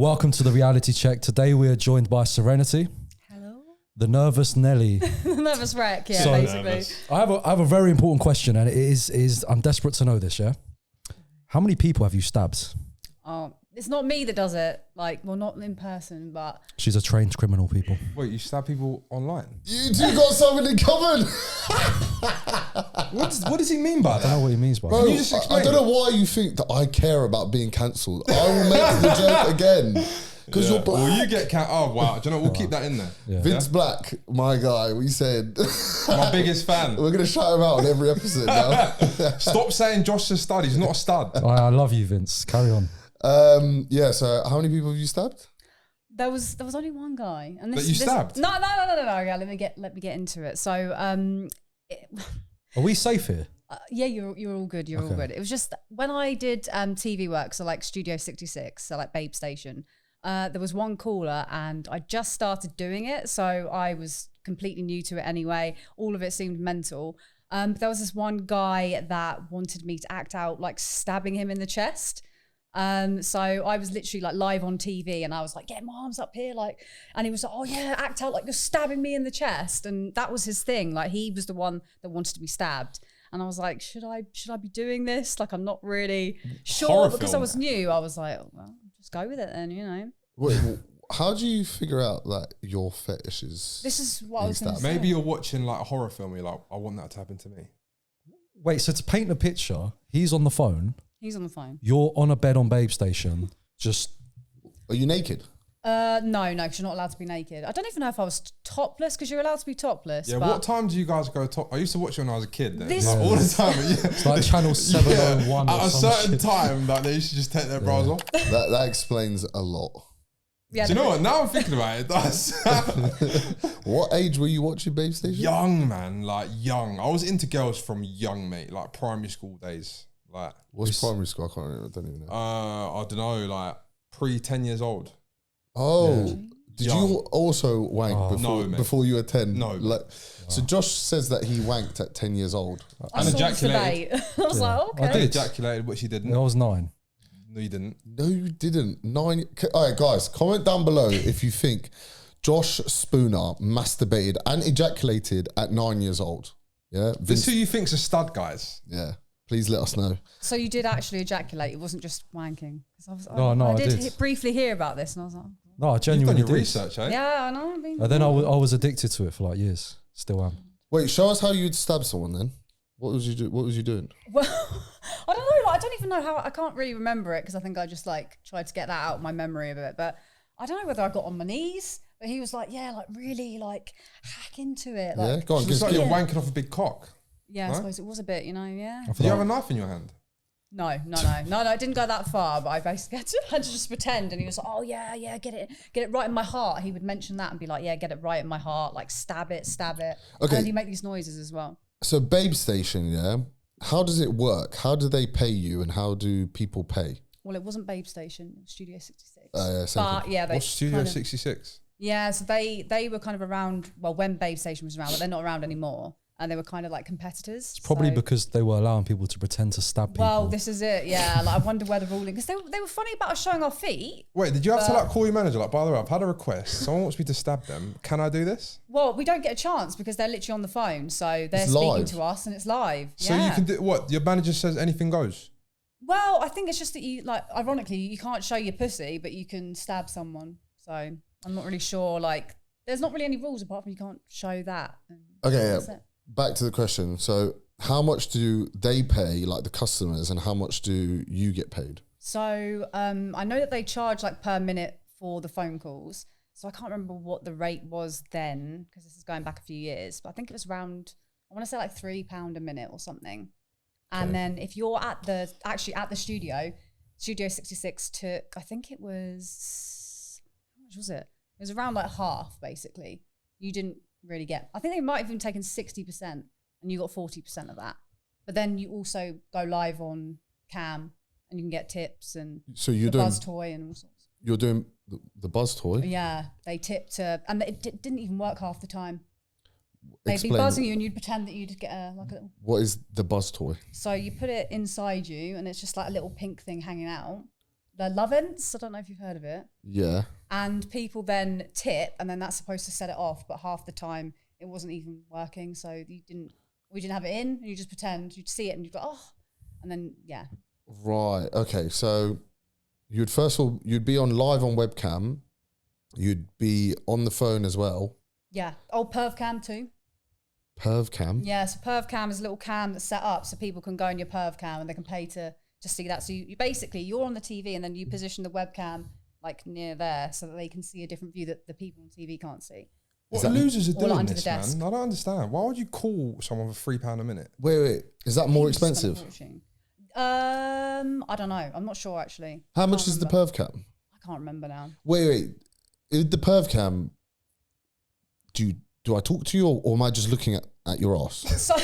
Welcome to the Reality Check. Today we are joined by Serenity. Hello. The nervous Nelly. Nervous wreck, yeah, So, basically. I have a very important question, and it is I'm desperate to know this, yeah? How many people have you stabbed? Oh, it's not me that does it. Like, well, not in person, but... She's a trained criminal, people. Wait, you stab people online? You two got something in common. What does he mean by I that? don't know what he means by Bro, that. Can you just explain I don't know why you think that I care about being cancelled. I will make the joke again. Because you're black. Well, you get oh wow. Do you know, we'll keep that in there. Yeah. Vince Black, my guy, we said. My biggest fan. We're going to shout him out on every episode now. Stop saying Josh's a stud. He's not a stud. I love you, Vince. Carry on. Yeah, so how many people have you stabbed? There was only one guy. And That you stabbed? No. Okay, let me get into it. So, Are we safe here? yeah, you're all good. You're all good. It was just when I did TV work, so like Studio 66, so like Babe Station, there was one caller and I just started doing it. So I was completely new to it anyway. All of it seemed mental. But there was this one guy that wanted me to act out like stabbing him in the chest. So I was literally like live on TV and I was like, get my arms up here, like, and he was like, oh yeah, act out like you're stabbing me in the chest. And that was his thing. Like he was the one that wanted to be stabbed. And I was like, should I be doing this? Like, I'm not really sure. Horror Because film. I was new. I was like, oh, well, just go with it then, you know. Wait, how do you figure out that your fetish is... This is what I was going to Maybe say. you're watching like a horror film. You're like, I want that to happen to me. Wait, so to paint a picture, he's on the phone, He's on the phone. you're on a bed on Babe Station, just... Are you naked? No, because you're not allowed to be naked. I don't even know if I was topless because you're allowed to be topless. Yeah. but What time do you guys go top? I used to watch it when I was a kid. Then. This- Like, all the time. Yeah. It's like channel 701 At or a some certain shit. time, like they used to just take their bras off. That explains a lot. Yeah, Do you know what? Now I'm thinking about it, it does. What age were you watching Babe Station? Young, man, like young. I was into girls from young, mate, like primary school days. Like, What's primary school? I can't remember. I don't even know. I don't know, like pre 10 years old. Oh, did Young. you also wank No, mate. before you were 10? No. Like, so Josh says that he wanked at 10 years old. I And saw this ejaculated. debate. I was like, okay. I I did. ejaculated, which he didn't. I was 9. No, you didn't. No, you didn't. 9. All right, guys, comment down below if you think Josh Spooner masturbated and ejaculated at 9 years old. Yeah, This Vince, who you think's a stud, guys. yeah. Please let us know. So you did actually ejaculate. It wasn't just wanking. 'Cause I was, No, I did. Briefly hear about this, and I was like, No, I You've done genuinely your did. research, eh? yeah, I know. I mean, And then I was addicted to it for like years. Still am. Wait, show us how you'd stab someone then. What was you doing? well, I don't know. Like, I don't even know how. I can't really remember it because I think I just like tried to get that out of my memory of it. But I don't know whether I got on my knees. But he was like, yeah, like really like hack into it. Like, Yeah, go on. It's like you're Yeah. wanking off a big cock. yeah, I Right? suppose it was a bit, you know, yeah. Do you have a knife in your hand? No, it didn't go that far, but I basically had to just pretend. And he was like, oh yeah, get it right in my heart. He would mention that and be like, yeah, get it right in my heart, like stab it. Okay. And he'd make these noises as well. So Babe Station, yeah. How does it work? How do they pay you, and how do people pay? Well, it wasn't Babe Station, it was Studio 66. Yeah, same but thing. yeah, they What's Studio kind of- 66? Yeah, so they were kind of around, well, when Babe Station was around, but they're not around anymore. And they were kind of like competitors. It's probably so- because they were allowing people to pretend to stab people. Well, this is it, yeah. Like, I wonder where the ruling, because they were funny about us showing our feet. Wait, did you have to like call your manager? Like, by the way, I've had a request. Someone wants me to stab them. Can I do this? Well, we don't get a chance because they're literally on the phone. So they're It's speaking live. to us and it's live. So yeah. you can do what? Your manager says anything goes. Well, I think it's just that you, like, ironically, you can't show your pussy, but you can stab someone. So I'm not really sure, like, there's not really any rules apart from you can't show that. Okay, yeah. That's it. Back to the question. So how much do they pay, like the customers, and how much do you get paid? So I know that they charge like per minute for the phone calls. So I can't remember what the rate was then because this is going back a few years. But I think it was around, I want to say like £3 a minute or something. And then if you're at the studio, Studio 66 took, I think it was, how much was it? It was around like half basically. You didn't really get, I think they might have even taken 60% and you got 40% of that. But then you also go live on cam and you can get tips and So you're the doing buzz toy and all sorts. you're doing the buzz toy. Yeah, they tipped, and it didn't even work half the time. They'd be Explain. buzzing you and you'd pretend that you'd get a little. What is the buzz toy? So you put it inside you and it's just like a little pink thing hanging out. the Lovents. I don't know if you've heard of it. Yeah. And people then tip, and then that's supposed to set it off, but half the time it wasn't even working. So we didn't have it in, and you just pretend you'd see it, and you'd go, oh, and then yeah. Right. Okay. So you'd be on live on webcam. You'd be on the phone as well. Yeah. Oh, perv cam too. Perv cam. Yeah. So perv cam is a little cam that's set up so people can go in your perv cam and they can pay to just see that. So you basically you're on the TV and then you position the webcam like near there so that they can see a different view that the people on TV can't see. What losers are doing under this, the desk. man? I don't understand. Why would you call someone for £3 a minute? Wait. Is that more expensive? I don't know. I'm not sure actually. How much is the perv cam? I can't remember now. Wait. The perv cam, do I talk to you or am I just looking at your ass? So,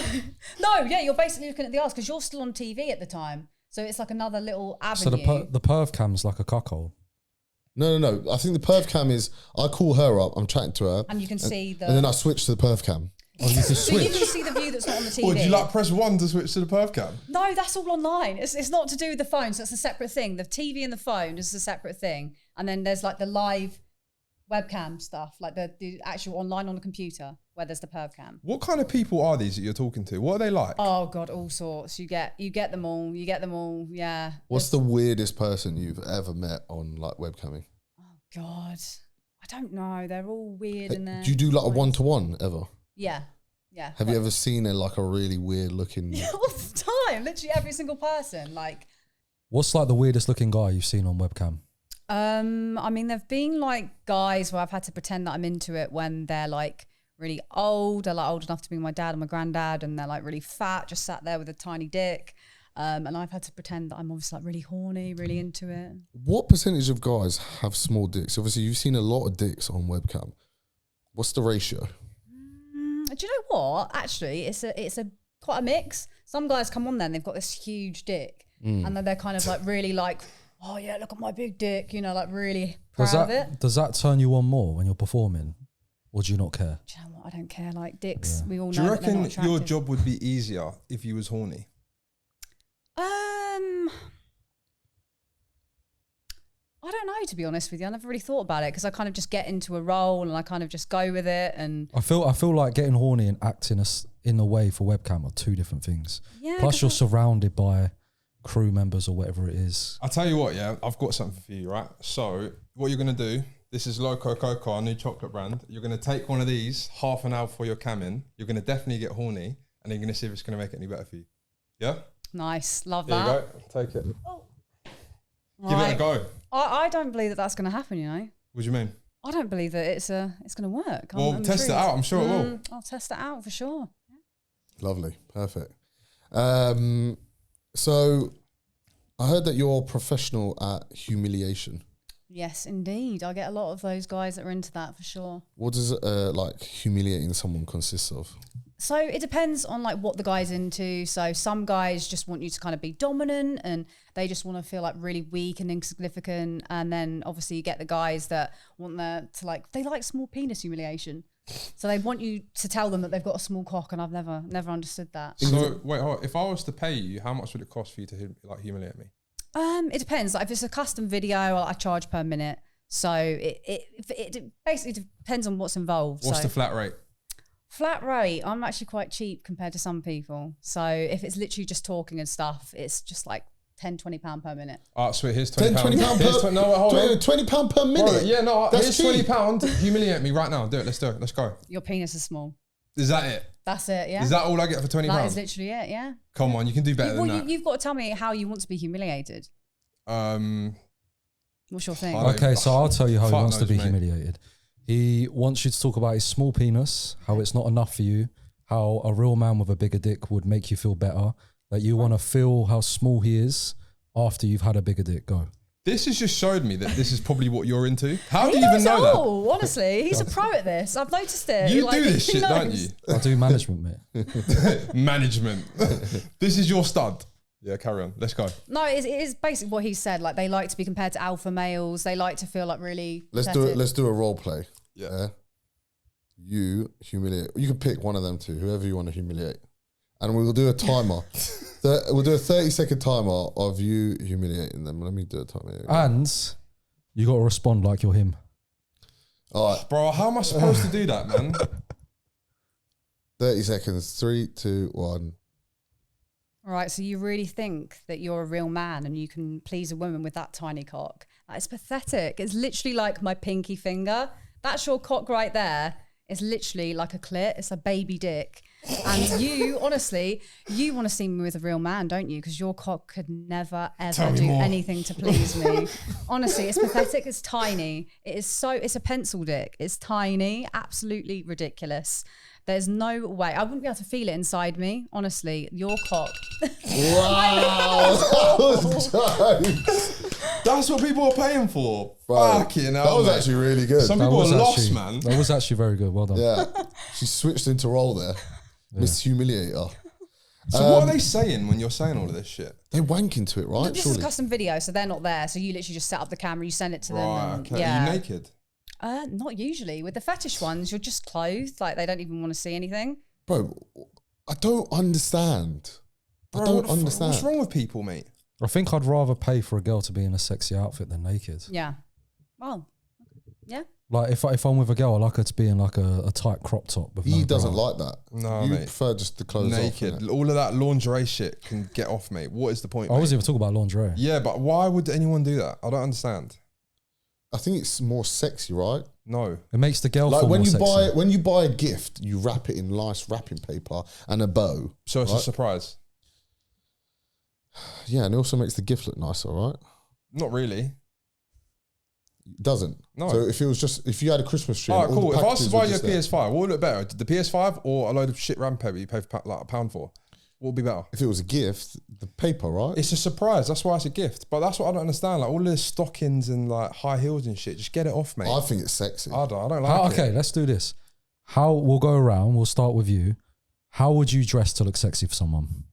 no, yeah, you're basically looking at the ass because you're still on TV at the time. So it's like another little avenue. So the perv cam's like a cuckold. No. I think the perv cam is, I call her up, I'm chatting to her. And you can see the... And then I switch to the perv cam. Oh, you can So you switch. can see the view that's not on the TV. Or do you like press 1 to switch to the perv cam? No, that's all online. It's not to do with the phone, so it's a separate thing. The TV and the phone is a separate thing. And then there's like the live webcam stuff, like the actual online on the computer where there's the perv cam. What kind of people are these that you're talking to? What are they like? Oh God, all sorts. You get them all. Yeah. What's the weirdest person you've ever met on like webcamming? Oh God, I don't know. They're all weird in there. Do you do like a one-to-one ever? Yeah. Have you ever seen a really weird looking? Yeah, all the time. Literally every single person. Like, What's like the weirdest looking guy you've seen on webcam? I mean, there've been like guys where I've had to pretend that I'm into it when they're like really old. They're like old enough to be my dad and my granddad, and they're like really fat, just sat there with a tiny dick. And I've had to pretend that I'm obviously like really horny, really into it. What percentage of guys have small dicks? Obviously, you've seen a lot of dicks on webcam. What's the ratio? Do you know what? Actually, it's a quite a mix. Some guys come on there and they've got this huge dick, and then they're kind of like really like, oh yeah, look at my big dick, you know, like really proud of it. Does that turn you on more when you're performing, or do you not care? Do you know what? I don't care. Like dicks, we all know. Do you that they're not reckon your attractive. job would be easier if you was horny? I don't know, to be honest with you. I never really thought about it because I kind of just get into a role and I kind of just go with it. And I feel like getting horny and acting in a way for webcam are two different things. yeah, Plus, you're surrounded by crew members or whatever it is. I'll tell you what, yeah, I've got something for you, right? So what you're going to do, this is Loco Coco, our new chocolate brand. You're going to take one of these, half an hour before you're camming. You're going to definitely get horny, and then you're going to see if it's going to make it any better for you. Yeah? nice, love There that. you go. Take it. Oh. Give it a go. I don't believe that that's going to happen. You know, What do you mean? I don't believe that it's going to work. Well, I'm test it intrigued. out. I'm sure it will. I'll test it out for sure. Lovely, perfect. So I heard that you're professional at humiliation. Yes, indeed. I get a lot of those guys that are into that for sure. What does like humiliating someone consist of? So it depends on like what the guy's into. So some guys just want you to kind of be dominant and they just want to feel like really weak and insignificant. And then obviously you get the guys that want they like small penis humiliation. So they want you to tell them that they've got a small cock, and I've never understood that. So wait, hold on. If I was to pay you, how much would it cost for you to like humiliate me? It depends. Like if it's a custom video, I charge per minute. So it basically depends on what's involved. What's so the flat rate? flat rate, I'm actually quite cheap compared to some people. So if it's literally just talking and stuff, it's just like £10-20 per minute. Oh, sweet. Here's £20. £20 Here's per, no, hold on. £20 per minute? Bro, yeah, no, That's here's cheap. £20. Humiliate me right now. Do it. Let's do it. Let's go. Your penis is small. Is that it? That's it, yeah. Is that all I get for £20? That is literally it, yeah. Come on, you can do better than that. You've got to tell me how you want to be humiliated. What's your thing? Okay, so I'll tell you how he Fuck wants to knows, be mate. humiliated. He wants you to talk about his small penis, how it's not enough for you, how a real man with a bigger dick would make you feel better, that you want to feel how small he is after you've had a bigger dick. Go. This has just showed me that this is probably what you're into. How do He you even knows know all, honestly. He's a pro at this. I've noticed it. that? You Like, do this he shit, don't knows. you? I do management, mate. Management. This is your stud. Yeah, carry on. Let's go. No, it is basically what he said. Like they like to be compared to alpha males. They like to feel like really. Let's do it. pathetic. Let's do a role play. Yeah. You humiliate. You can pick one of them two, whoever you want to humiliate, and we will do a timer. We'll do a 30-second timer of you humiliating them. Let me do a timer. And you got to respond like you're him. All right. Bro, how am I supposed to do that, man? 30 seconds. 3, 2, 1. All right, so you really think that you're a real man and you can please a woman with that tiny cock? That is pathetic. It's literally like my pinky finger. That's your cock right there. It's literally like a clit. It's a baby dick. And you, honestly, you want to see me with a real man, don't you? Because your cock could never, ever do anything to please me. Honestly, it's pathetic. It's tiny. It's a pencil dick. It's tiny. Absolutely ridiculous. There's no way. I wouldn't be able to feel it inside me. Honestly, your cock. Wow. That was jokes. That's what people are paying for. Bro, Fucking that hell, was mate. actually really good. Some people are lost, man. That was actually very good. Well done. Yeah. She switched into role there. Miss Humiliator. So what are they saying when you're saying all of this shit? They wank into it, right? This is a custom video, so they're not there. So you literally just set up the camera, you send it to them. Right, And, okay. yeah. Are you naked? Not usually. With the fetish ones, you're just clothed. Like, they don't even want to see anything. Bro, I don't understand. I don't understand. What's wrong with people, mate? I think I'd rather pay for a girl to be in a sexy outfit than naked. Yeah. Well, yeah. Like if I'm with a girl, I like her to be in like a tight crop top. With He no doesn't bra. like that. No, you mate. prefer just the clothes Naked. off, innit? All of that lingerie shit can get off, mate. What is the point, I mate? wasn't even talking about lingerie. Yeah, but why would anyone do that? I don't understand. I think it's more sexy, right? No. It makes the girl Like feel when more you sexy. when you buy a gift, you wrap it in nice wrapping paper and a bow. So it's right? a surprise. Yeah, and it also makes the gift look nicer, right? Not really. It doesn't. No. So if you had a Christmas tree, All and right, all cool. the If I was packages to buy were you a just there- PS5, what would look better? The PS5 or a load of shit RAM paper you pay for like £1 for? What would be better? If it was a gift, the paper, right? It's a surprise. That's why it's a gift. But that's what I don't understand. Like all the stockings and like high heels and shit. Just get it off, mate. I think it's sexy. I don't like it. Okay, let's do this. How we'll go around. We'll start with you. How would you dress to look sexy for someone?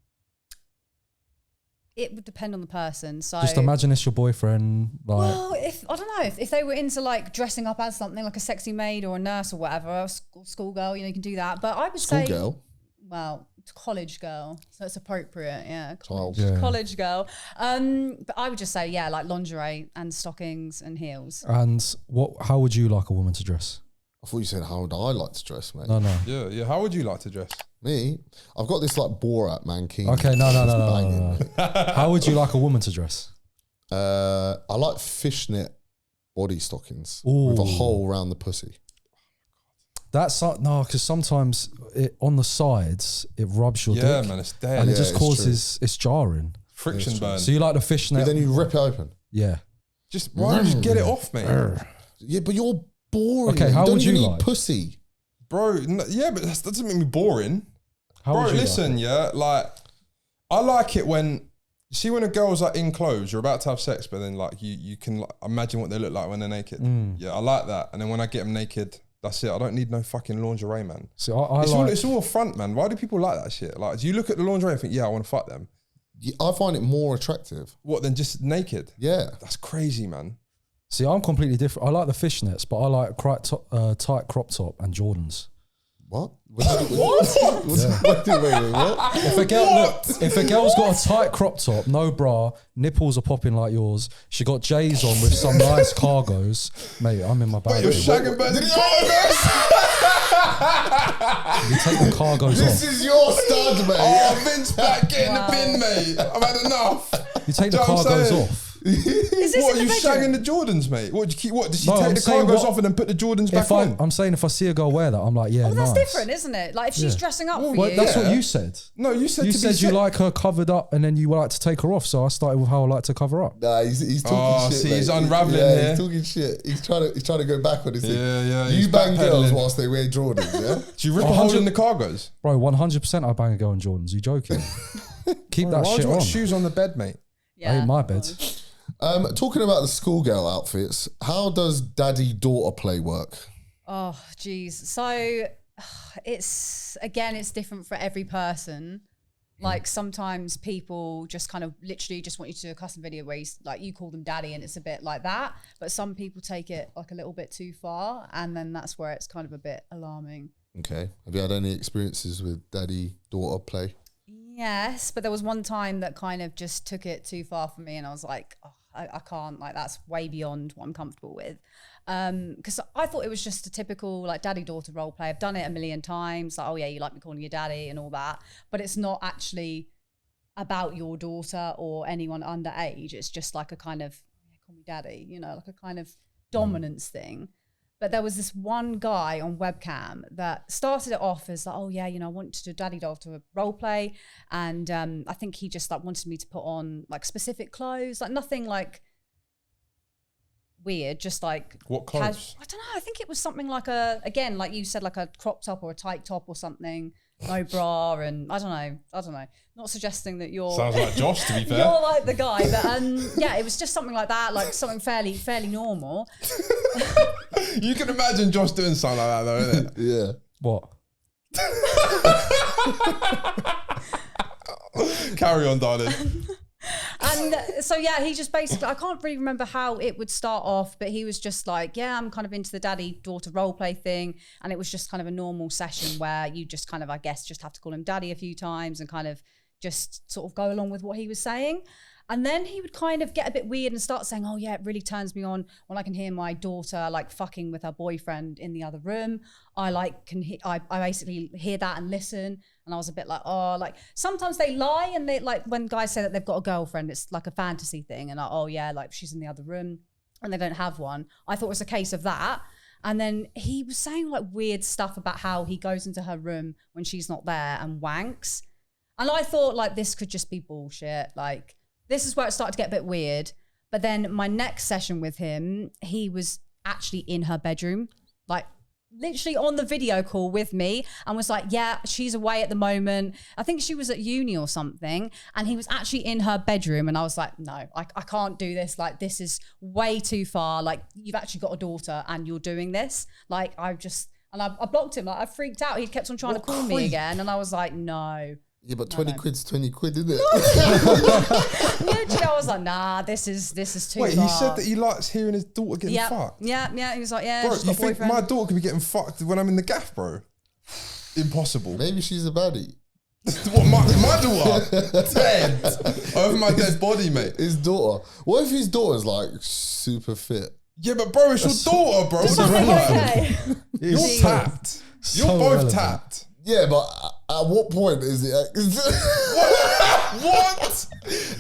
It would depend on the person. So Just imagine it's your boyfriend. Like, well, I don't know if they were into like dressing up as something like a sexy maid or a nurse or whatever, or schoolgirl, you can do that. But I would say, Schoolgirl. well, college girl, so it's appropriate, yeah. Child. Yeah. College girl. But I would just say, yeah, like lingerie and stockings and heels. and how would you like a woman to dress? I thought you said, how would I like to dress, mate? No. Yeah. How would you like to dress? Me? I've got this like Borat mankini. Okay, no. Banging. How would you like a woman to dress? I like fishnet body stockings with a Ooh. hole around the pussy. That's no, because sometimes on the sides it rubs your Yeah, dick, man, it's dead. and it Yeah, just it's causes it's jarring. Friction burn. So you like the But fishnet? then you rip it open. Yeah. Just why don't you just get it off, mate? Yeah, but you're boring. Okay, how don't would even you eat like? pussy. Bro, yeah, but that doesn't make me boring. How Bro, would you listen, yeah, like I like it when see when a girl's like in clothes, you're about to have sex, but then like you can like, imagine what they look like when they're naked. Yeah, I like that. And then when I get them naked, that's it. I don't need no fucking lingerie, man. So It's all a front, man. Why do people like that shit? Like, do you look at the lingerie and think, yeah, I want to fuck them? Yeah, I find it more attractive. What, than just naked? Yeah. That's crazy, man. See, I'm completely different. I like the fishnets, but I like tight crop top and Jordans. What? What? What? If a girl's got a tight crop top, no bra, nipples are popping like yours, she got J's on with some nice cargos, mate, I'm in my bag. You're shagging better than You take the cargos This off. is your stud, mate. Oh, Vince back, get in the bin, mate. I've had enough. You take the Do you know what I'm cargos saying? off. Is this What, in are the you bedroom? shagging the Jordans, mate? What, do you keep, what, does she No, take I'm the saying cargos what- off and then put the Jordans back If on? I'm saying if I see a girl wear that, I'm like, yeah, Well, that's nice. different, isn't it? Like if she's Yeah. dressing up Well, for but you. That's Yeah. what you said. No, you said You to said be you like her covered up and then you like to take her off, so I started with how I like to cover up. Nah, he's talking Oh, shit. see, mate. he's unraveling yeah, here. He's talking shit. He's trying to go back on his thing. Yeah, You he's bang girls backpedaling. whilst they wear Jordans, yeah? Do you rip a hole in the cargos? Bro, 100% I bang a girl in Jordans. You joking? Keep that Why would shit you want on. shoes on the bed, mate? Yeah. Ain't my bed. Talking about the schoolgirl outfits, how does daddy-daughter play work? Oh, geez. So it's different for every person. Like sometimes people just kind of literally just want you to do a custom video where you call them daddy and it's a bit like that. But some people take it like a little bit too far and then that's where it's kind of a bit alarming. Okay. Have you had any experiences with daddy-daughter play? Yes, but there was one time that kind of just took it too far for me, and I was like, oh, I can't, like that's way beyond what I'm comfortable with. Because I thought it was just a typical like daddy-daughter role play. I've done it a million times, like, oh yeah, you like me calling you daddy and all that, but it's not actually about your daughter or anyone underage. It's just like a kind of, call me daddy, you know, like a kind of dominance thing. But there was this one guy on webcam that started it off as like, oh yeah, you know, I want to do daddy-daughter role play. And I think he just like wanted me to put on like specific clothes, like nothing like weird, just like What clothes? I don't know. I think it was something like a, again, like you said, like a crop top or a tight top or something, no bra, and I don't know. Not suggesting that you're Sounds like Josh, to be fair. you're like the guy, but yeah, it was just something like that, like something fairly normal. You can imagine Josh doing something like that, though, isn't it? Yeah. What? Carry on, darling. And so yeah, he just basically, I can't really remember how it would start off, but he was just like, yeah, I'm kind of into the daddy-daughter role play thing, and it was just kind of a normal session where you just kind of, I guess, just have to call him daddy a few times and kind of just sort of go along with what he was saying. And then he would kind of get a bit weird and start saying, oh yeah, it really turns me on when I can hear my daughter like fucking with her boyfriend in the other room. I basically hear that and listen. And I was a bit like, oh, like sometimes they lie, and they like when guys say that they've got a girlfriend, it's like a fantasy thing. And like, oh yeah, like she's in the other room and they don't have one. I thought it was a case of that. And then he was saying like weird stuff about how he goes into her room when she's not there and wanks. And I thought like this could just be bullshit. Like, this is where it started to get a bit weird. But then my next session with him, he was actually in her bedroom, like literally on the video call with me, and was like, yeah, she's away at the moment. I think she was at uni or something. And he was actually in her bedroom. And I was like, no, I can't do this. Like, this is way too far. Like, you've actually got a daughter and you're doing this. Like, I blocked him. Like, I freaked out. He kept on trying to call me again. And I was like, no. Yeah, but 20 quid's 20 quid, isn't it? Literally, I was like, nah, this is too far. Wait, he said that he likes hearing his daughter getting fucked? Yeah. He was like, yeah, Bro, she's you got a think boyfriend. my daughter could be getting fucked when I'm in the gaff, bro? Impossible. Maybe she's a baddie. What, my daughter? Dead. Over my dead body, mate. His daughter. What if his daughter's like super fit? Yeah, but bro, it's your daughter, bro. Does What that the make fuck? okay? You're tapped. You're So both relevant. tapped. Yeah, but at what point is it? What?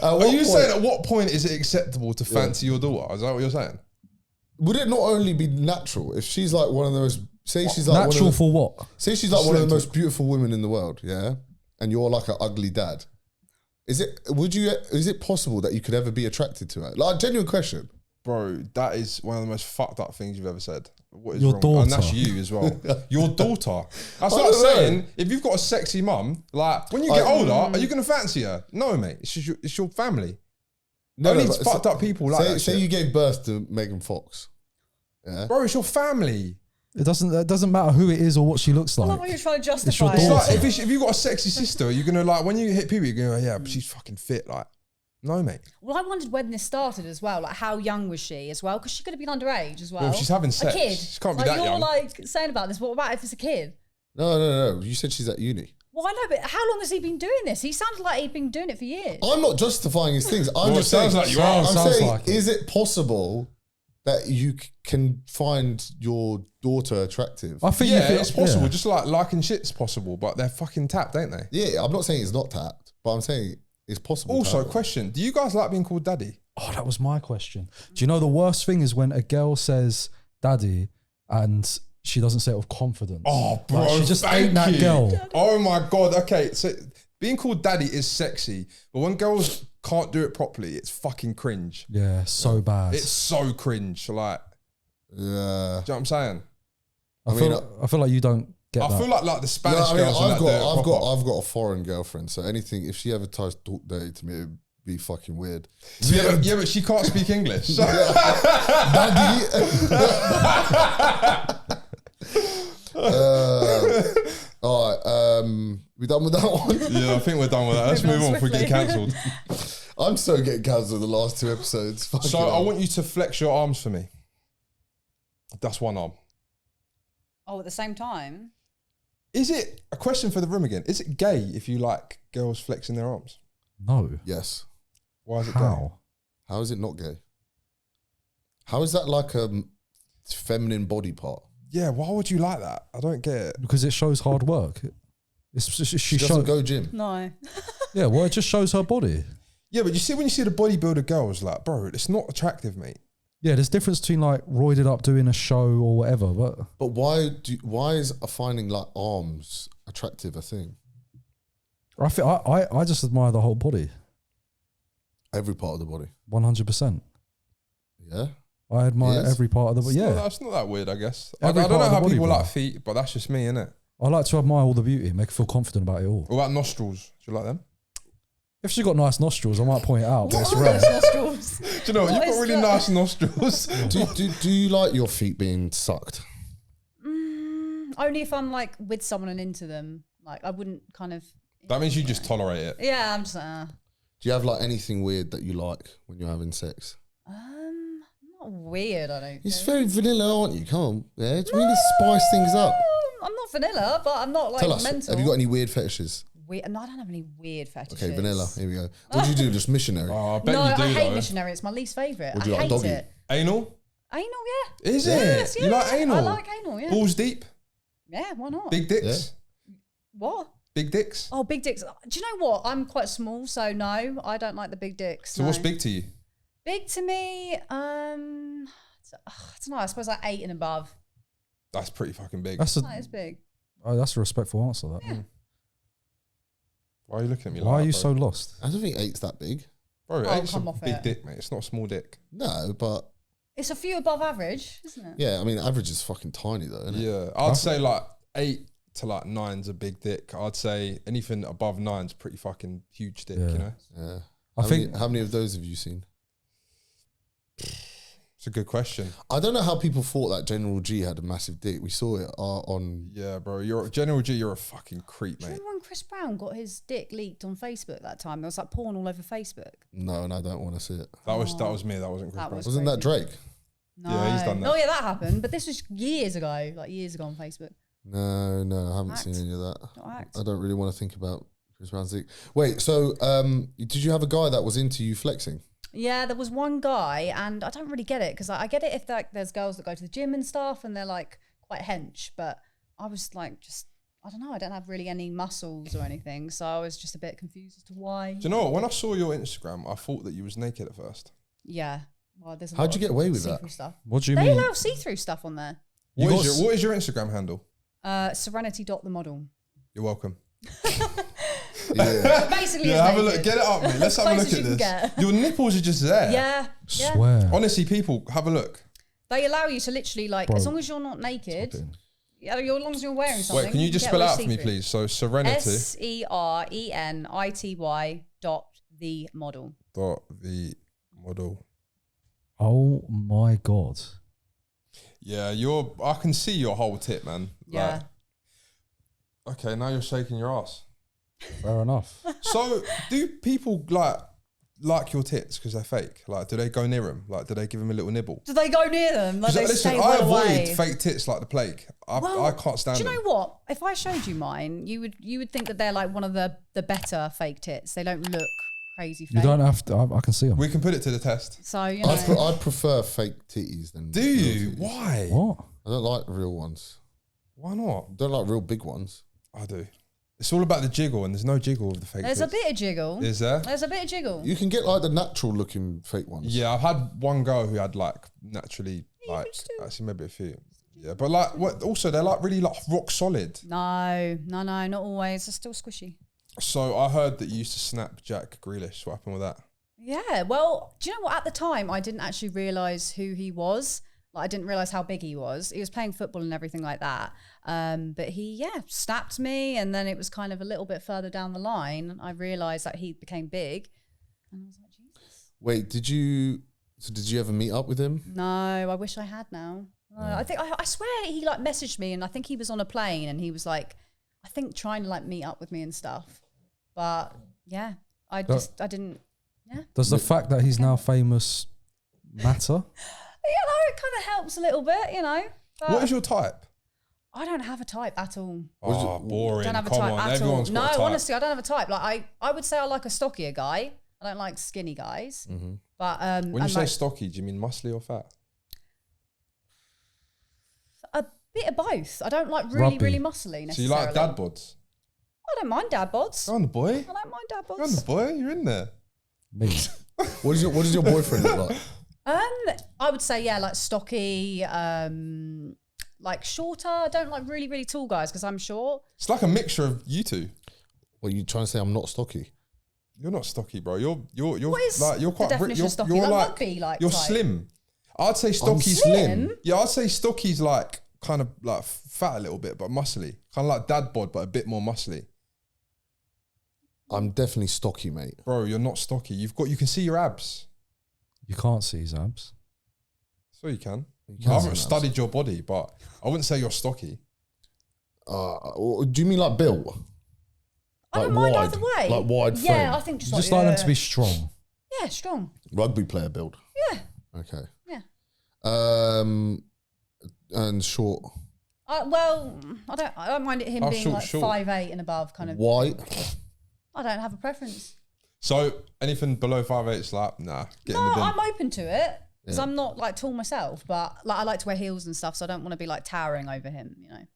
At what Are you point- saying at what point is it acceptable to fancy your daughter? Is that what you're saying? Would it not only be natural if she's like one of the most? Say she's like Natural one of the, for what? Say she's like one of the most beautiful women in the world, yeah, and you're like an ugly dad. Is it possible that you could ever be attracted to her? Like, genuine question. Bro, that is one of the most fucked up things you've ever said. What is Your wrong? daughter. And that's you as well. Your daughter. That's what I'm don't know. saying. If you've got a sexy mum, like when you get older, are you going to fancy her? No, mate. It's your family. Only but fucked up people like that. Say shit. you gave birth to Megan Fox. Yeah. Bro, it's your family. It doesn't matter who it is or what she looks I love like. what you're trying to your justify. It's daughter. like if you've got a sexy sister, you're going to like, when you hit puberty, you're going to go, yeah, but she's fucking fit. Like, no, mate. Well, I wondered when this started as well. Like, how young was she as well? Because she could have been underage as well. Well, if she's having sex, a kid. she can't be like, that you're young. like saying about this. What about if it's a kid? No. You said she's at uni. Well, I know, but how long has he been doing this? He sounded like he'd been doing it for years. I'm not justifying his things. I'm Well, just it sounds saying. like you are. I'm Sounds saying, like it. is it possible that you can find your daughter attractive? I think Yeah, you could, it's possible. yeah. Just like liking shit's possible, but they're fucking tapped, ain't they? Yeah, I'm not saying it's not tapped, but I'm saying it's possible. Also, to have it. question: do you guys like being called daddy? Oh, that was my question. Do you know the worst thing is when a girl says daddy and she doesn't say it with confidence? Oh, bro, Like, she just thank ain't that you. girl. Oh my god. Okay, so being called daddy is sexy, but when girls can't do it properly, it's fucking cringe. Yeah, so bad. It's so cringe. Like, Yeah. do you know what I'm saying? I feel like you don't get I that. feel like the Spanish No, I mean, girls. and that do it proper. I've got a foreign girlfriend, so anything if she ever tries to talk dirty to me, it'd be fucking weird. Yeah, but she can't speak English. So. Daddy. All right, we done with that one? Yeah, I think we're done with that. Let's move on before we get cancelled. I'm so getting cancelled the last 2 episodes. Fucking So I hell. want you to flex your arms for me. That's one arm. Oh, at the same time? Is it a question for the room again? Is it gay if you like girls flexing their arms? No. Yes. Why is it gay? How? How is it not gay? How is that like a feminine body part? Yeah, why would you like that? I don't get it. Because it shows hard work. She doesn't go gym. No. Yeah, well, it just shows her body. Yeah, but you see when you see the bodybuilder girls, like, bro, it's not attractive, mate. Yeah, there's difference between like roided up doing a show or whatever, but why is finding like arms attractive a thing? I just admire the whole body. Every part of the body. 100%. Yeah. I admire every part of the body. Yeah. That's not that weird, I guess. I Every don't know part of how the body, people bro. like feet, but that's just me, innit? I like to admire all the beauty, make her feel confident about it all. What about nostrils? Do you like them? If she's got nice nostrils, I might point it out, but it's What are rare. those nostrils? Do you know, What you've got is really that? nice nostrils. Do you like your feet being sucked? Only if I'm like with someone and into them. Like I wouldn't kind of. That means you just tolerate it. Yeah, I'm just Do you have like anything weird that you like when you're having sex? not weird. I don't. It's think. very vanilla, aren't you? Come on, yeah, to really spice things up. I'm not vanilla, but I'm not like Tell us, mental. have you got any weird fetishes? No, I don't have any weird fetishes. Okay, vanilla. Here we go. What do you do? Just missionary. Oh, I bet No, you do, I hate though. missionary. It's my least favourite. Would I you like hate doggy? it. Anal? Anal, yeah. Is Yes, it? yeah, You like yeah. anal? I like anal, yeah. Balls deep? Yeah, why not? Big dicks? What? Big dicks? Oh, big dicks. Do you know what? I'm quite small, so no, I don't like the big dicks. So no. what's big to you? Big to me? I don't know. I suppose like 8 and above. That's pretty fucking big. That's That is big. a respectful answer. That. Yeah. Why are you looking at me like Why are that, you bro? so lost? I don't think 8's that big. Bro, Oh, eight's come a off big it. dick, mate. It's not a small dick. No, but It's a few above average, isn't it? yeah, I mean, average is fucking tiny though, isn't it? Yeah. I'd say like 8 to like 9's a big dick. I'd say anything above 9's pretty fucking huge dick, Yeah. you know? Yeah. I think How many of those have you seen? It's a good question. I don't know how people thought that General G had a massive dick. We saw it on. Yeah, bro. You're General G, you're a fucking creep, Do you mate. remember when Chris Brown got his dick leaked on Facebook that time? There was like porn all over Facebook. No, and I don't want to see it. That was me. That wasn't Chris That Brown. was- Wasn't that crazy. Drake? No. Yeah, he's done that. Oh yeah, that happened. But this was years ago, like years ago on Facebook. No, I haven't Act. seen any of that. Not act. I don't really want to think about Chris Brown's dick. Wait, so did you have a guy that was into you flexing? Yeah, there was one guy, and I don't really get it because I get it if like there's girls that go to the gym and stuff, and they're like quite hench. But I was like, just I don't know. I don't have really any muscles or anything, so I was just a bit confused as to why. Do you know what? When I saw your Instagram, I thought that you was naked at first. Yeah. Well, there's. How'd you get away with that? see-through stuff. what do you They mean? allow see-through stuff on there. What is your Instagram handle? Serenity.themodel. You're welcome. Yeah. Basically, Yeah, it's have a look. naked. Get it up, mate. Let's have a Close look as at you can this. get. Your nipples are just there. Yeah. Swear. Honestly, people, have a look. They allow you to literally like, Bro. as long as you're not naked, as long as you're wearing something. Wait, can you just get spell it away out for me, see-through. please? So Serenity SERENITY.the model. the model. Oh my god. Yeah, I can see your whole tip, man. Yeah. Okay, now you're shaking your ass. Fair enough. So, do people like your tits because they're fake? Like, do they go near them? Like, do they give them a little nibble? Do they go near them? Like 'Cause, they listen, stay I well avoid away. fake tits like the plague. I can't stand Do them. you know what? If I showed you mine, you would think that they're like one of the better fake tits. They don't look crazy fake. You don't have to. I can see them. We can put it to the test. So you know. I prefer fake titties than. Do real you? titties. Why? What? I don't like real ones. Why not? I don't like real big ones. I do. It's all about the jiggle, and there's no jiggle with the fake There's tits. a bit of jiggle. Is there? There's a bit of jiggle. You can get like the natural looking fake ones. Yeah, I've had one girl who had like naturally like actually maybe a few. Yeah, but like what? Also, they're like really like rock solid. No, not always. They're still squishy. So I heard that you used to snap Jack Grealish. What happened with that? Yeah. Well, do you know what? At the time, I didn't actually realise who he was. Like, I didn't realise how big he was. He was playing football and everything like that. But he, snapped me. And then it was kind of a little bit further down the line. I realised that he became big. And I was like, Jesus. Wait, did you ever meet up with him? No, I wish I had now. I swear he like messaged me and I think he was on a plane and he was like, I think trying to like meet up with me and stuff. But yeah, I didn't. Yeah. Does the fact that he's now famous matter? You know, it kind of helps a little bit, you know. But What is your type? I don't have a type at all. Oh, boring. Don't have a Come type on, at all. everyone's No, got a type. honestly, I don't have a type. Like I would say I like a stockier guy. I don't like skinny guys. But When you say like, stocky, do you mean muscly or fat? a bit of both. I don't like Rugby. really muscly necessarily. So you like dad bods? I don't mind dad bods. Go on, the boy. I don't mind dad Go on, the bods. boy. You're in there. Me. What does your boyfriend look like? I would say like stocky, like shorter. I don't like really tall guys because I'm short. It's like a mixture of you two. Well, you trying to say I'm not stocky? You're not stocky, bro. You're What is like you're quite the definition you're, of stocky? you're Like rugby, like you're type? slim. I'd say stocky's slim? slim. Yeah, I'd say stocky's like kind of like fat a little bit, but muscly. Kind of like dad bod, but a bit more muscly. I'm definitely stocky, mate. Bro, you're not stocky. You can see your abs. You can't see his abs. So you can. You I haven't studied your body, but I wouldn't say you're stocky. Do you mean like built? I don't Like mind wide? either way. Like wide Yeah, frame? I think just You just like like them to be strong. yeah, strong. Rugby player build. Yeah, Okay. yeah. And short. Well, I don't mind him How being short, like short? 5'8" and above, kind of. White. I don't have a preference. So anything below 5'8" is like, nah, get in the No, bin. I'm open to it because Yeah. I'm not like tall myself, but like I like to wear heels and stuff, so I don't want to be like towering over him, I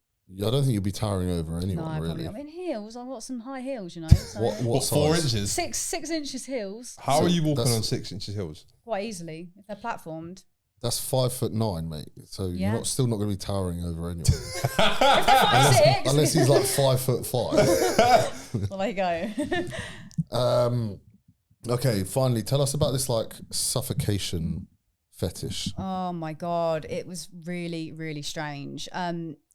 don't think you'll be towering over No, anyone, I really. probably. I'm in heels. I've got some high heels, So What size? 4 inches? 6 inches heels, How are you walking that's- on 6 inches heels? quite easily if they're platformed. That's 5'9", mate. So Yeah. you're still not going to be towering over anyone. If they're 5'6", Unless he's like 5'5". well, there you go. Okay, finally, tell us about this like suffocation fetish. Oh my God. It was really strange.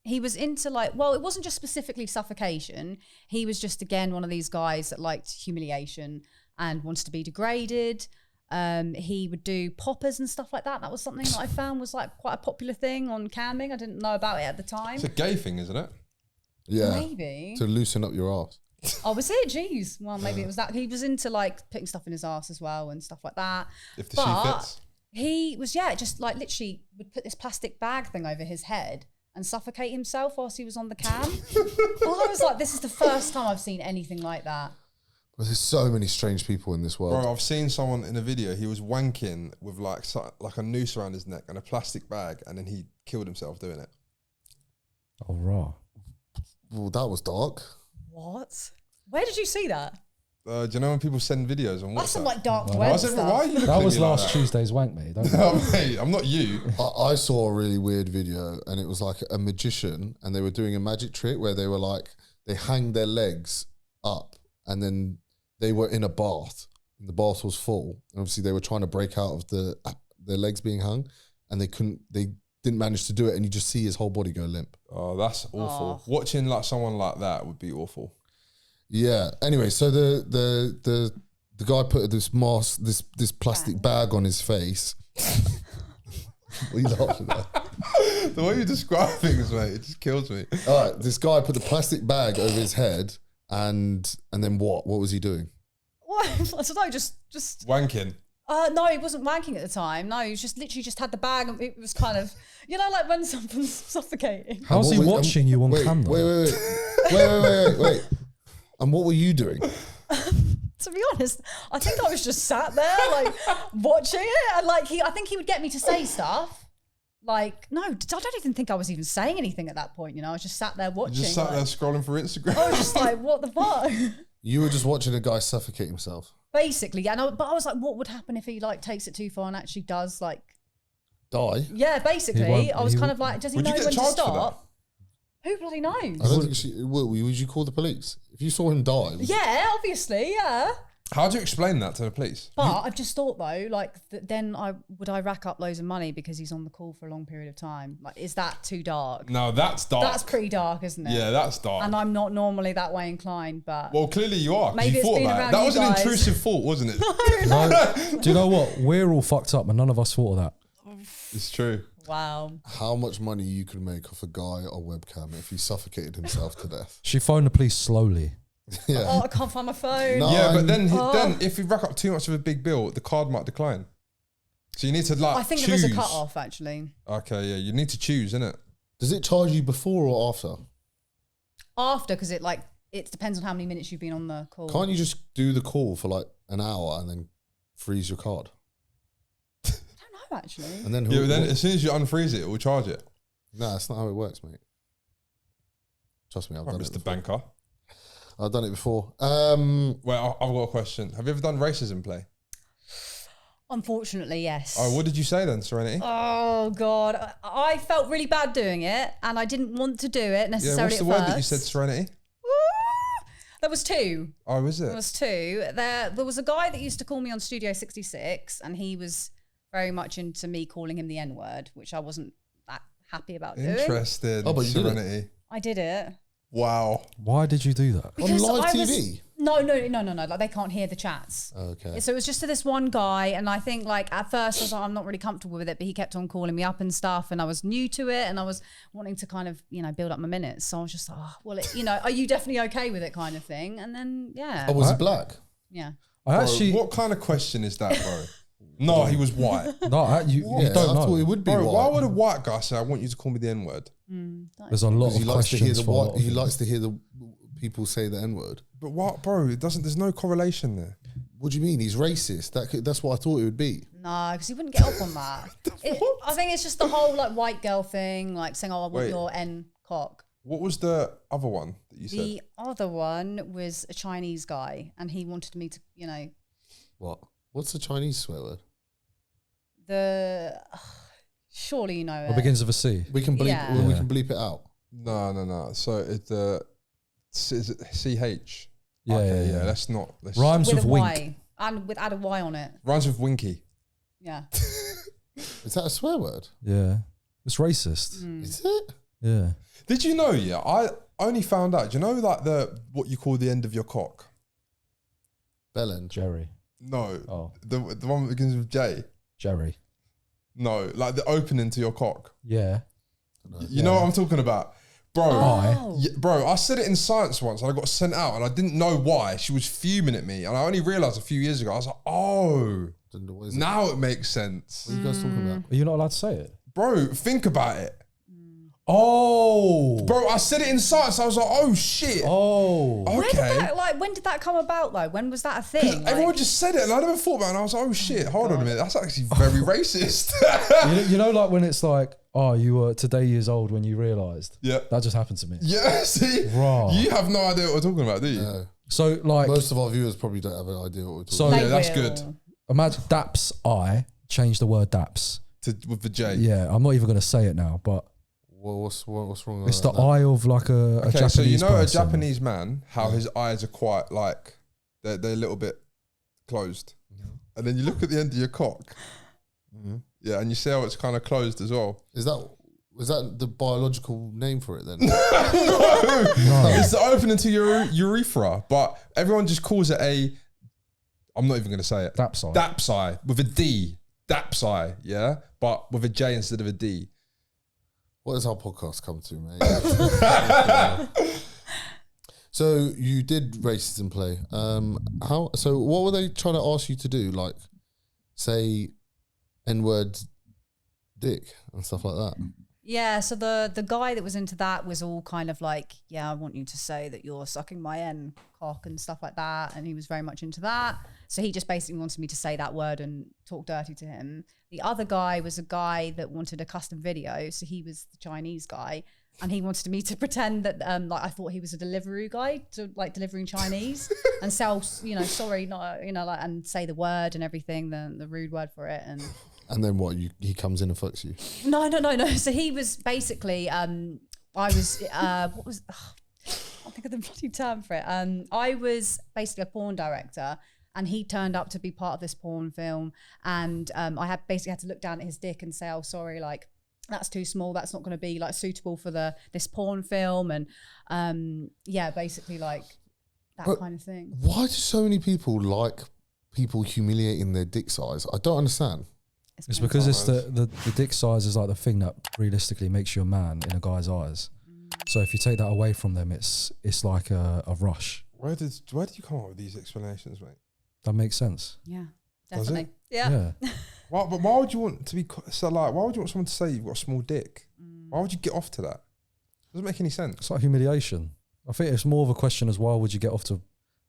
He was into it wasn't just specifically suffocation. He was just, again, one of these guys that liked humiliation and wanted to be degraded. He would do poppers and stuff like that. That was something that I found was like quite a popular thing on camming. I didn't know about it at the time. It's a gay thing, isn't it? Yeah. Maybe. To loosen up your ass. Oh, was it? Jeez. Well, maybe it was that. He was into like putting stuff in his ass as well and stuff like that. If the shoe fits. He was, just like literally would put this plastic bag thing over his head and suffocate himself whilst he was on the cam. Well, I was like, this is the first time I've seen anything like that. But there's so many strange people in this world. Bro, I've seen someone in a video, he was wanking with like a noose around his neck and a plastic bag, and then he killed himself doing it. Oh, raw. Well, that was dark. What? Where did you see that? Do you know when people send videos on WhatsApp? That's some like dark Well, web Why are you looking That at was me like last that? Tuesday's wank, mate. Don't No, mate, I'm not you. I saw a really weird video, and it was like a magician, and they were doing a magic trick where they were like, they hang their legs up, and then they were in a bath, and the bath was full. And obviously, they were trying to break out of their legs being hung, and they didn't manage to do it, and you just see his whole body go limp. Oh, that's awful. Watching like someone like that would be awful. Yeah. Anyway, so the guy put this mask, this plastic bag on his face. What are you laughing at? The way you describe things, mate, it just kills me. All right, this guy put the plastic bag over his head, and then what? What was he doing? What? I don't know, just. Wanking. No, he wasn't wanking at the time. No, he was just literally just had the bag. And it was kind of, like when someone's suffocating. How's he What were- watching you on wait, camera? Wait. And what were you doing? To be honest, I think I was just sat there like watching it, and like I think he would get me to say stuff. Like, no, I don't even think I was even saying anything at that point. I was just sat there watching. You just sat like, there scrolling through Instagram. I was just like, what the fuck? You were just watching a guy suffocate himself. Basically, yeah. But I was like, what would happen if he like takes it too far and actually does like? Die? Yeah, basically, I was kind of like, does he Would know you get when to charged for stop? Who bloody knows? I don't think would you call the police? If you saw him die? Yeah, obviously, yeah. How do you explain that to the police? But I've just thought though, like, then would I rack up loads of money because he's on the call for a long period of time? Like, is that too dark? No, that's dark. That's pretty dark, isn't it? Yeah, that's dark. And I'm not normally that way inclined, but Well, clearly you are. 'Cause Maybe you it's thought been about it. around That you was an guys. intrusive thought, wasn't it? No. Do you know what? We're all fucked up, and none of us thought of that. It's true. wow. How much money you could make off a guy on webcam if he suffocated himself to death? She phoned the police slowly. Yeah. Oh, I can't find my phone. No. Yeah, but then Oh. if you rack up too much of a big bill, the card might decline. So you need to like I think choose. there is a cut off actually. Okay, yeah, you need to choose, innit? Does it charge you before or after? After, because it depends on how many minutes you've been on the call. Can't you just do the call for like an hour and then freeze your card? I don't know, actually. And then Yeah, but then as soon as you unfreeze it will charge it. No, that's not how it works, mate. Trust me, I've done it Mr. before. Banker. I've done it before. Wait, I've got a question. Have you ever done racism play? Unfortunately, yes. Oh, what did you say then, Serenity? Oh, God. I felt really bad doing it, and I didn't want to do it necessarily what's the word that you said, Serenity? There was two. Oh, is it? There was two. There was a guy that used to call me on Studio 66, and he was very much into me calling him the N-word, which I wasn't that happy about doing. Interesting. Oh, but you did it. Serenity. I did it. Wow. Why did you do that? Because on live I was- TV? No. Like, they can't hear the chats. Okay. So it was just to this one guy, and I think like at first I was like, I'm not really comfortable with it, but he kept on calling me up and stuff, and I was new to it, and I was wanting to kind of, build up my minutes. So I was just like, oh, well, are you definitely okay with it, kind of thing? And then Oh, was he black? yeah. I actually, What kind of question is that, bro? No, he was white. no, you Yeah, don't I know. thought it would be Bro, why white. would a white guy say, I want you to call me the N-word? There's a lot Because of he likes to hear questions the for a lot white. of He things. likes to hear the people say the N-word. But what, bro? It doesn't. There's no correlation there. What do you mean? He's racist. That's what I thought it would be. No, because he wouldn't get up on that. I think it's just the whole like white girl thing, like saying, oh, I want Wait. your N cock. What was the other one that you said? The other one was a Chinese guy, and he wanted me to, What? What's the Chinese swear word? surely you know It it. begins with a C. We can bleep. Yeah. We Yeah. can bleep it out. No. So it's is it CH? Yeah, Okay, yeah. Let's not. Rhymes with with a wink. Y, and add a Y on it. Rhymes with Winky. Yeah. Is that a swear word? Yeah, it's racist. Is it? Yeah. Did you know? Yeah, I only found out. Do you know like what you call the end of your cock? Bellend. Jerry. No, Oh, the one that begins with J. Jerry. No, like the opening to your cock. Yeah. You know what I'm talking about, bro. Oh. Yeah, bro, I said it in science once and I got sent out and I didn't know why. She was fuming at me and I only realised a few years ago. I was like, oh, What is it? now it makes sense. What are you guys talking about? Are you not allowed to say it? Bro, think about it. Oh. Bro, I said it in science. I was like, oh shit. Oh. Okay. When did that come about though? When was that a thing? Everyone just said it and I never thought about it and I was like, oh shit, hold on a minute. That's actually very racist. You know, like when it's like, oh, you were today years old when you realised. Yeah. That just happened to me. Yeah, see? Right. You have no idea what we're talking about, do you? No. So like, Most of our viewers probably don't have an idea what we're talking So- about. yeah, that's good. imagine Daps I changed the word Daps. With the J. Yeah, I'm not even going to say it now, but Well, what's wrong with it's the that? eye of like a Okay, Japanese so you know person. a Japanese man, how his eyes are quite like, they're a little bit closed. And then you look at the end of your cock. Yeah, and you see how it's kind of closed as well. Is that the biological name for it then? No, it's the opening to your urethra, but everyone just calls it I'm not even going to say it. Daps eye. Dapsai with a D. Dapsai, yeah? But with a J instead of a D. What does our podcast come to, mate? So you did racism play. So what were they trying to ask you to do? Like, say, N-word, dick and stuff like that. Yeah, so the guy that was into that was all kind of like, yeah, I want you to say that you're sucking my N cock and stuff like that. And he was very much into that. So he just basically wanted me to say that word and talk dirty to him. The other guy was a guy that wanted a custom video. So he was the Chinese guy. And he wanted me to pretend that like I thought he was a delivery guy to like delivering Chinese and sell, sorry, not, like, and say the word and everything, the rude word for it. And then what? He comes in and fucks you. No. So he was basically, what was, I can't think of the bloody term for it. I was basically a porn director and he turned up to be part of this porn film. And I had to look down at his dick and say, oh, sorry, like, that's too small. That's not going to be like suitable for this porn film. And basically like that kind of thing. Why do so many people like people humiliating their dick size? I don't understand. It's because it's the dick size is like the thing that realistically makes you a man in a guy's eyes. So if you take that away from them, it's like a rush. Where did you come up with these explanations, mate? That makes sense. Yeah, Does it? definitely. Yeah. Yeah. Why would you want to be so like? Why would you want someone to say you've got a small dick? Why would you get off to that? Doesn't make any sense. It's like humiliation. I think it's more of a question as well. Would you get off to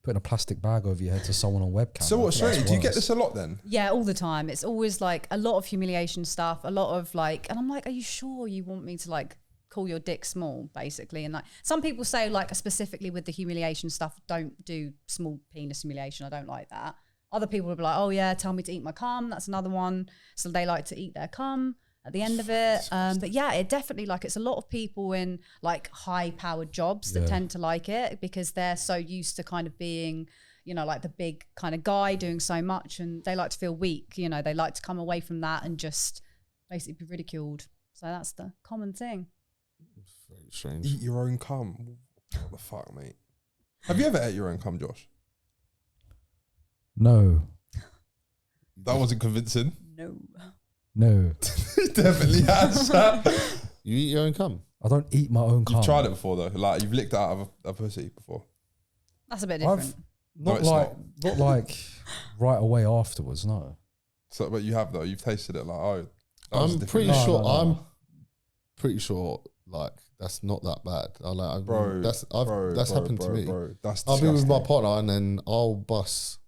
putting a plastic bag over your head to someone on webcam? So what, Serenity, do you get this a lot then? Yeah, all the time. It's always like a lot of humiliation stuff, a lot of like, and I'm like, are you sure you want me to like call your dick small, basically? And like some people say like specifically with the humiliation stuff, don't do small penis humiliation. I don't like that. Other people will be like, oh yeah, tell me to eat my cum. That's another one. So they like to eat their cum at the end of it. But yeah, it definitely, like, it's a lot of people in like high powered jobs that tend to like it because they're so used to kind of being, you know, like the big kind of guy doing so much, and they like to feel weak. You know, they like to come away from that and just basically be ridiculed. So that's the common thing. Very strange. Eat your own cum. What the fuck, mate? Have you ever ate your own cum, Josh? No. That wasn't convincing. No. Definitely has. You eat your own cum? I don't eat my own cum. You've tried it before though. Like you've licked it out of a pussy before. That's a bit different. Not like right away afterwards, no. So, but you have though. You've tasted it like, oh. I'm pretty sure. I'm pretty sure. Like that's not that bad. That's happened to me. Bro, that's I'll disgusting. be with my partner and then I'll bust,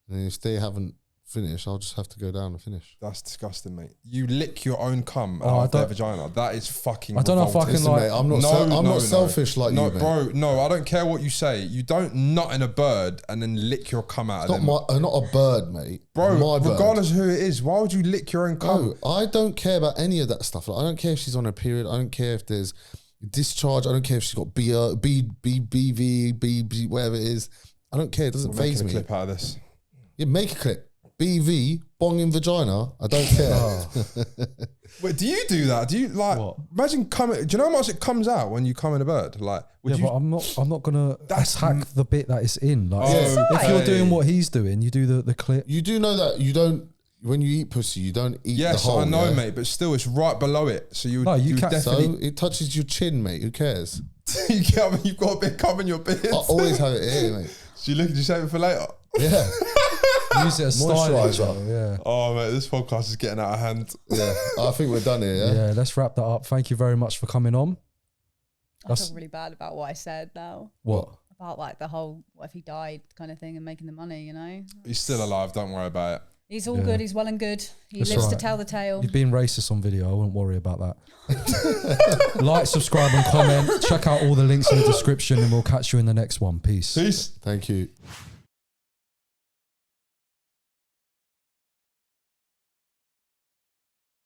and if they haven't finished, I'll just have to go down and finish. That's disgusting, mate. You lick your own cum Oh, out of their vagina. That is fucking. I don't know if I can revolting. like. Mate, I'm not selfish like no, you, mate. bro. No, I don't care what you say. You don't nut in a bird and then lick your cum out It's of them. not a bird, mate. Bro, My bird. regardless of who it is, why would you lick your own cum? No, I don't care about any of that stuff. Like, I don't care if she's on her period. I don't care if there's discharge. I don't care if she's got BV, whatever it is. I don't care. It doesn't faze me. Clip out of this. Yeah, make a clip. BV, bong in vagina. I don't care. Wait, do you do that? Do you like? What? Imagine coming. Do you know how much it comes out when you come in a bird? Like, would Yeah, you? but I'm not gonna attack the bit that it's in. Like, Oh, if you're okay. doing what he's doing, you do the clip. You do know that you don't. When you eat pussy, you don't eat Yes, the whole. I know, yeah? but still, it's right below it. So you, No, you would can't- definitely. So it touches your chin, mate. Who cares? You've got a bit of cum in your beard. I always have it here, mate. So you save it for later. Yeah, Use it as Moisturiser. stylizer. Yeah. Oh mate, this podcast is getting out of hand. yeah. I think we're done here. Yeah. Yeah, let's wrap that up. Thank you very much for coming on. I feel really bad about what I said now. What? About like the whole what if he died kind of thing and making the money, you know? He's still alive. Don't worry about it. He's all good. He's well and good. He That's lives to right. tell the tale. You've been racist on video. I wouldn't worry about that. Like, subscribe, and comment. Check out all the links in the description, and we'll catch you in the next one. Peace. Peace. Thank you.